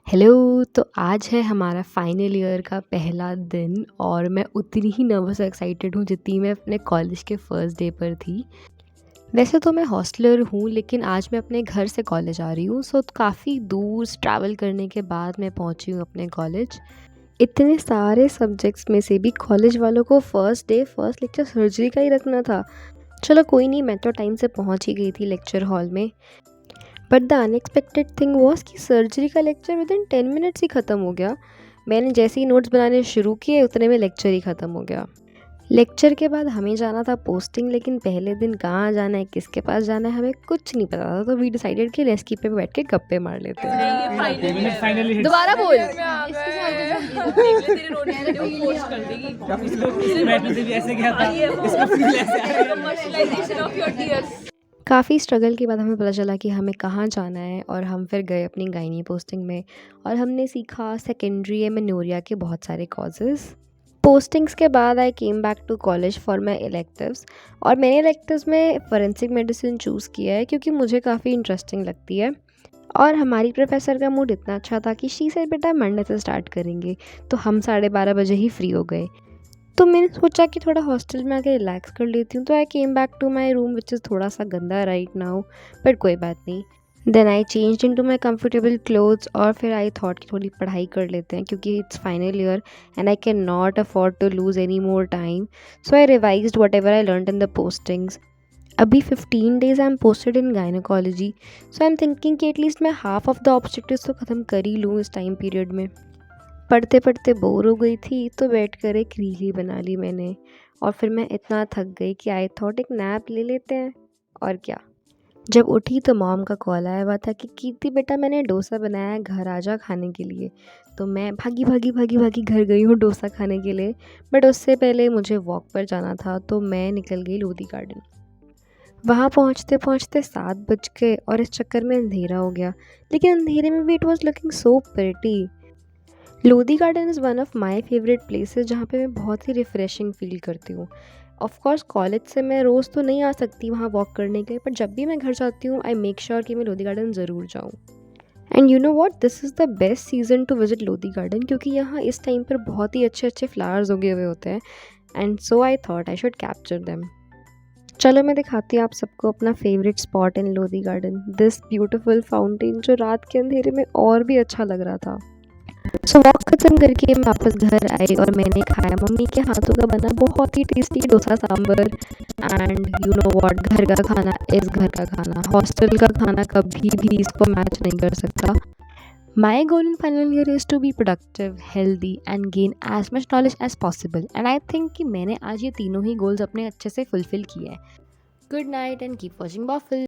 Hello. तो आज है हमारा फाइनल ईयर का पहला दिन और मैं उतनी ही नर्वस और एक्साइटेड हूँ जितनी मैं अपने कॉलेज के फर्स्ट डे पर थी। वैसे तो मैं हॉस्टलर हूँ लेकिन आज मैं अपने घर से कॉलेज आ रही हूँ, सो काफ़ी दूर ट्रैवल करने के बाद मैं पहुँची हूँ अपने कॉलेज। इतने सारे सब्जेक्ट्स में से भी कॉलेज वालों को first day first lecture surgery का ही रखना था। चलो कोई नहीं, मैं तो टाइम से पहुँच ही गई थी लेक्चर हॉल में। But the unexpected thing was कि सर्जरी का लेक्चर विद इन 10 मिनट्स ही ख़त्म हो गया। मैंने जैसे ही नोट्स बनाने शुरू किए उतने में लेक्चर ही ख़त्म हो गया। लेक्चर के बाद हमें जाना था पोस्टिंग, लेकिन पहले दिन कहाँ जाना है, किसके पास जाना है, हमें कुछ नहीं पता था। तो वी डिसाइडेड कि रेस्की पे बैठ के गप्पे मार लेते हैं। फाइनली दोबारा बोल। ऐसे क्या था, इसका फील ऐसे आया। काफ़ी स्ट्रगल के बाद हमें पता चला कि हमें कहाँ जाना है और हम फिर गए अपनी गायनी पोस्टिंग में और हमने सीखा सेकेंडरी एमेनोरिया के बहुत सारे कॉजेज़। पोस्टिंग्स के बाद I came back to college for my electives और मैंने इलेक्टिव्स में फोरेंसिक मेडिसिन चूज़ किया है क्योंकि मुझे काफ़ी इंटरेस्टिंग लगती है। और हमारी प्रोफेसर का मूड इतना अच्छा था कि शी सेड बेटा मंडे से स्टार्ट करेंगे, तो हम 12:30 बजे ही फ्री हो गए। तो मैंने सोचा कि थोड़ा हॉस्टल में आके रिलैक्स कर लेती हूँ, तो I came back to my room which is थोड़ा सा गंदा राइट नाउ, बट कोई बात नहीं। Then I change into my comfortable clothes और फिर आई थॉट कि थोड़ी पढ़ाई कर लेते हैं क्योंकि it's final year and I can not afford to lose any more time. So I revised whatever I learn in the postings. अभी 15 days I am posted in gynaecology, so I am thinking कि at least मैं half of the objectives तो ख़त्म कर ही लूँ इस time period में। पढ़ते पढ़ते बोर हो गई थी तो बैठकर एक रील ही बना ली मैंने और फिर मैं इतना थक गई कि आई थॉट एक नैप ले लेते हैं। और क्या, जब उठी तो मॉम का कॉल आया हुआ था कि कीर्ति बेटा मैंने डोसा बनाया है, घर आ जा खाने के लिए। तो मैं भागी भागी भागी भागी घर गई हूँ डोसा खाने के लिए। बट उससे पहले मुझे वॉक पर जाना था तो मैं निकल गई लोधी गार्डन। वहाँ पहुँचते पहुँचते 7 बज गए और इस चक्कर में अंधेरा हो गया, लेकिन अंधेरे में भी it was looking so pretty. Lodhi garden is one of my favourite places जहाँ पे मैं बहुत ही रिफ़्रेशिंग फ़ील करती हूँ। ऑफ कोर्स कॉलेज से मैं रोज़ तो नहीं आ सकती वहाँ वॉक करने के लिए, पर जब भी मैं घर जाती हूँ आई मेक श्योर कि मैं लोधी गार्डन ज़रूर जाऊँ। And you know what, this is the best season two visit Lodhi garden क्योंकि यहाँ इस टाइम पर बहुत ही अच्छे अच्छे फ्लावर्स उगे हुए होते हैं and so I thought I should capture them. चलो मैं दिखाती हूँ आप सबको अपना favourite spot in Lodhi garden, this beautiful fountain जो रात के अंधेरे में और भी अच्छा लग रहा था। सो वॉक ख़त्म करके मैं वापस घर आई और मैंने खाया मम्मी के हाथों का बना बहुत ही tasty dosa sambar. And you know what, घर का खाना इज़ घर का खाना, हॉस्टल का खाना कभी भी इसको मैच नहीं कर सकता। My goal in final year is to be productive, healthy and gain as much knowledge as possible and I think कि मैंने आज ये तीनों ही गोल्स अपने अच्छे से फुलफिल किए हैं। Good night and keep watching बॉफिल।